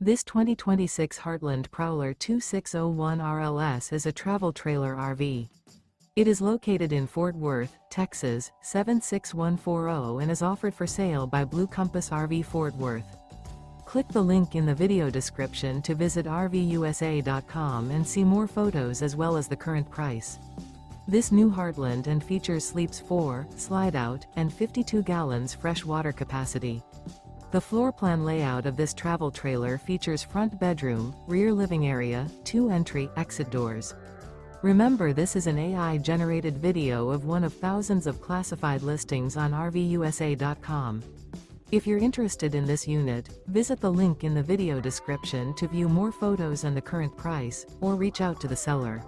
This 2026 Heartland Prowler 2601 RLS is a travel trailer RV. It is located in Fort Worth, Texas, 76140 and is offered for sale by Blue Compass RV Fort Worth. Click the link in the video description to visit RVUSA.com and see more photos as well as the current price. This new Heartland and features sleeps 4, Slideout, and 52 gallons fresh water capacity. The floor plan layout of this travel trailer features front bedroom, rear living area, 2 entry/exit doors. Remember, this is an AI-generated video of one of thousands of classified listings on RVUSA.com. If you're interested in this unit, visit the link in the video description to view more photos and the current price, or reach out to the seller.